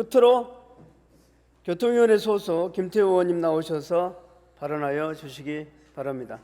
끝으로 교통위원회 소속 김태우 의원님 나오셔서 발언하여 주시기 바랍니다.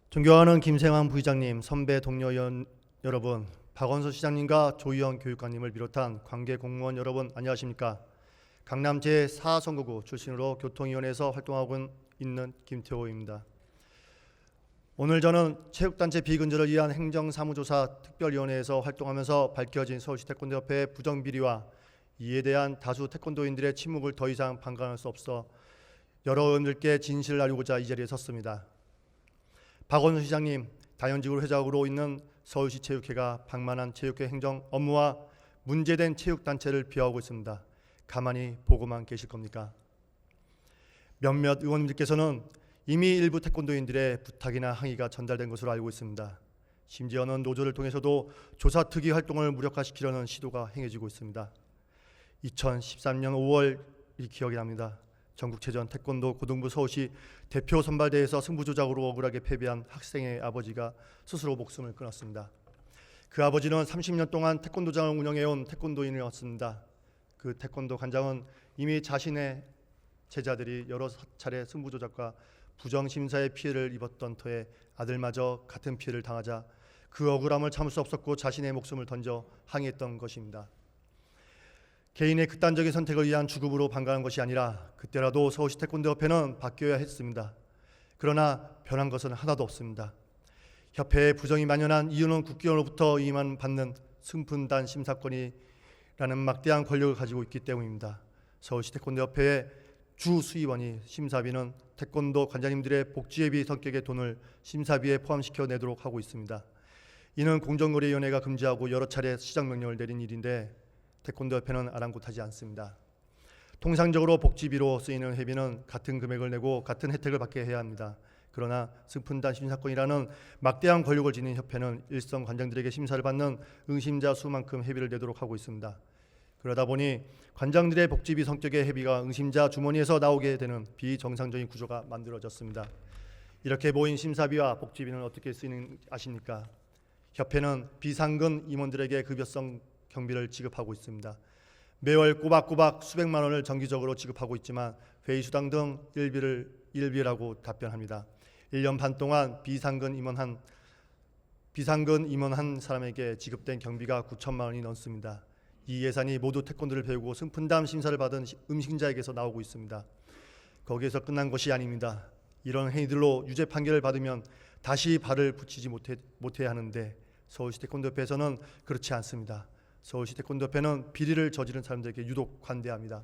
존경하는 김생환 부의장님, 선배 동료 의원 여러분, 박원순 시장님과 조희영 교육관님을 비롯한 관계 공무원 여러분 안녕하십니까? 강남 제4선거구 출신으로 교통위원회에서 활동하고 있는 김태호입니다. 오늘 저는 체육단체 비근절을 위한 행정사무조사 특별위원회에서 활동하면서 밝혀진 서울시 태권도협회의 부정비리와 이에 대한 다수 태권도인들의 침묵을 더 이상 방관할 수 없어 여러 의원들께 진실을 알리고자 이 자리에 섰습니다. 박원순 시장님, 다연직으로 회장으로 있는 서울시 체육회가 방만한 체육회 행정 업무와 문제된 체육단체를 비하하고 있습니다. 가만히 보고만 계실 겁니까? 몇몇 의원님들께서는 이미 일부 태권도인들의 부탁이나 항의가 전달된 것으로 알고 있습니다. 심지어는 노조를 통해서도 조사 특위 활동을 무력화시키려는 시도가 행해지고 있습니다. 2013년 5월 이 기억이 납니다. 전국체전 태권도 고등부 서울시 대표 선발대회에서 승부조작으로 억울하게 패배한 학생의 아버지가 스스로 목숨을 끊었습니다. 그 아버지는 30년 동안 태권도장을 운영해온 태권도인이었습니다. 그 태권도 관장은 이미 자신의 제자들이 여러 차례 승부조작과 부정심사의 피해를 입었던 터에 아들마저 같은 피해를 당하자 그 억울함을 참을 수 없었고 자신의 목숨을 던져 항의했던 것입니다. 개인의 극단적인 선택을 위한 주급으로 방관한 것이 아니라 그때라도 서울시 태권도협회는 바뀌어야 했습니다. 그러나 변한 것은 하나도 없습니다. 협회의 부정이 만연한 이유는 국기원으로부터 이만 받는 승분단 심사권이라는 막대한 권력을 가지고 있기 때문입니다. 서울시 태권도협회의 주 수의원이 심사비는 태권도 관장님들의 복지회비 성격의 돈을 심사비에 포함시켜 내도록 하고 있습니다. 이는 공정거래위원회가 금지하고 여러 차례 시정명령을 내린 일인데 태권도협회는 아랑곳하지 않습니다. 통상적으로 복지비로 쓰이는 회비는 같은 금액을 내고 같은 혜택을 받게 해야 합니다. 그러나 승분단 심사권이라는 막대한 권력을 지닌 협회는 일선 관장들에게 심사를 받는 응심자 수만큼 회비를 내도록 하고 있습니다. 그러다 보니 관장들의 복지비 성격의 회비가 응심자 주머니에서 나오게 되는 비정상적인 구조가 만들어졌습니다. 이렇게 모인 심사비와 복지비는 어떻게 쓰이는지 아십니까? 협회는 비상근 임원들에게 급여성 경비를 지급하고 있습니다. 매월 꼬박꼬박 수백만 원을 정기적으로 지급하고 있지만 회의수당 등 일비라고 답변합니다. 1년 반 동안 비상근 임원 한 사람에게 지급된 경비가 9천만 원이 넘습니다. 이 예산이 모두 태권도를 배우고 승분담 심사를 받은 음식자에게서 나오고 있습니다. 거기에서 끝난 것이 아닙니다. 이런 행위들로 유죄 판결을 받으면 다시 발을 붙이지 못해야 하는데 서울시 태권도협회에서는 그렇지 않습니다. 서울시 태권도협회는 비리를 저지른 사람들에게 유독 관대합니다.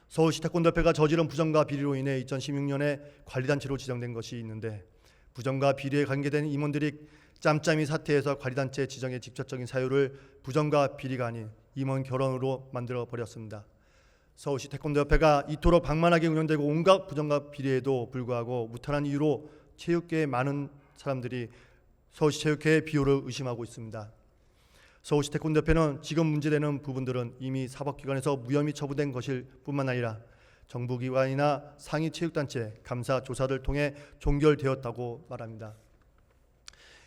서울시 태권도협회가 저지른 부정과 비리로 인해 2016년에 관리단체로 지정된 것이 있는데 부정과 비리에 관계된 임원들이 짬짬이 사퇴해서 관리단체 지정의 직접적인 사유를 부정과 비리가 아닌 임원 결혼으로 만들어버렸습니다. 서울시 태권도협회가 이토록 방만하게 운영되고 온갖 부정과 비리에도 불구하고 무탄한 이유로 체육계의 많은 사람들이 서울시 체육회의 비호를 의심하고 있습니다. 서울시 태권도협회는 지금 문제되는 부분들은 이미 사법기관에서 무혐의 처분된 것일 뿐만 아니라 정부기관이나 상위체육단체 감사 조사를 통해 종결되었다고 말합니다.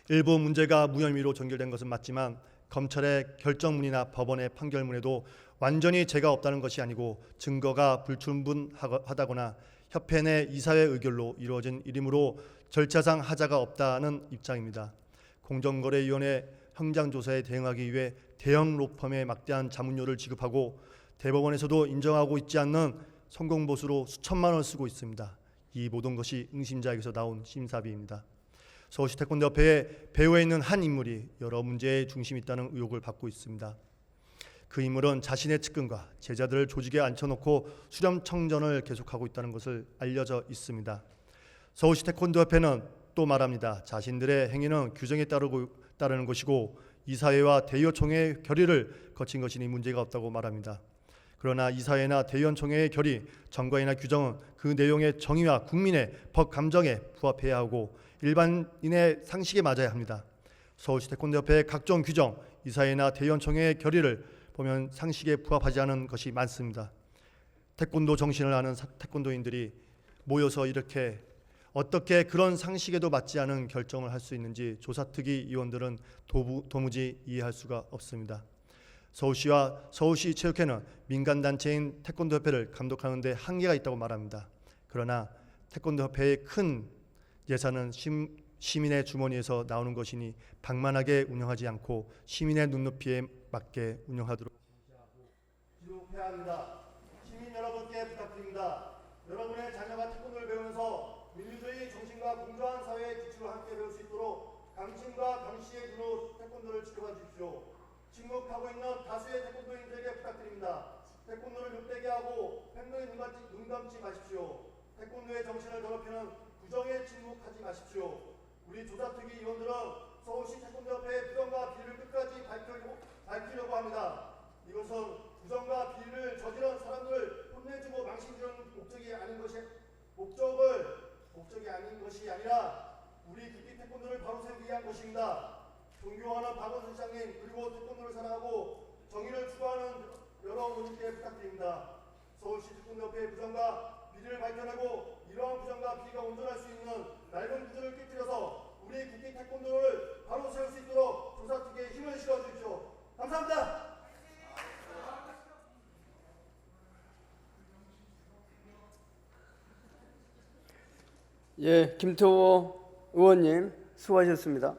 일부 문제가 무혐의로 종결된 것은 맞지만 검찰의 결정문이나 법원의 판결문에도 완전히 죄가 없다는 것이 아니고 증거가 불충분하다거나 협회 내 이사회 의결로 이루어진 일이므로 절차상 하자가 없다는 입장입니다. 공정거래위원회 현장조사에 대응하기 위해 대형 로펌에 막대한 자문료를 지급하고 대법원에서도 인정하고 있지 않는 성공보수로 수천만 원을 쓰고 있습니다. 이 모든 것이 응심자에게서 나온 심사비입니다. 서울시 태권도협회에 배후에 있는 한 인물이 여러 문제의 중심이 있다는 의혹을 받고 있습니다. 그 인물은 자신의 측근과 제자들을 조직에 앉혀놓고 수렴청전을 계속하고 있다는 것을 알려져 있습니다. 서울시 태권도협회는 또 말합니다. 자신들의 행위는 규정에 따르는 것이고 이사회와 대의원총회의 결의를 거친 것이니 문제가 없다고 말합니다. 그러나 이사회나 대의원총회의 결의, 정과이나 규정은 그 내용의 정의와 국민의 법 감정에 부합해야 하고 일반인의 상식에 맞아야 합니다. 서울시 태권도협회의 각종 규정, 이사회나 대의원총회의 결의를 보면 상식에 부합하지 않은 것이 많습니다. 태권도 정신을 아는 태권도인들이 모여서 이렇게 어떻게 그런 상식에도 맞지 않은 결정을 할 수 있는지 조사특위 위원들은 도무지 이해할 수가 없습니다. 서울시와 서울시 체육회는 민간단체인 태권도협회를 감독하는 데 한계가 있다고 말합니다. 그러나 태권도협회의 큰 예산은 시민의 주머니에서 나오는 것이니 방만하게 운영하지 않고 시민의 눈높이에 맞게 운영하도록 기록해야 합니다. 시민 여러분께 부탁드립니다. 여러분의 자녀가 태권도를 배우면서 민주주의 정신과 공정한 사회의 기초를 함께 배울 수 있도록 강심과 강시의 눈으로 태권도를 지켜봐 주십시오. 침묵하고 있는 다수의 태권도인들에게 부탁드립니다. 태권도를 욕되게 하고 팬들의 눈 감지 마십시오. 태권도의 정신을 더럽히는 부정에 침묵하지 마십시오. 우리 조사특위 위원들은 서울시 태권도협회의 부정과 비리를 끝까지 밝히려고 합니다. 이것은 부정과 비리를 저지른 사람들을 혼내주고 망신주는 목적이 아닌 것이 아니라 우리 국기 태권도를 바로 세우기 위한 것입니다. 존경하는 박원순 시장님, 그리고 태권도를 사랑하고 정의를 추구하는 여러분께 부탁드립니다. 서울시 태권도협회의 부정과 비리를 밝혀내고 이러한 부정과 비리가 온전할 수 있는 낡은 구조를 깨뜨려서 우리 국기 태권도를 바로 세울 수 있도록 조사특위에 힘을 실어 주십시오. 감사합니다. 예, 김태호 의원님 수고하셨습니다.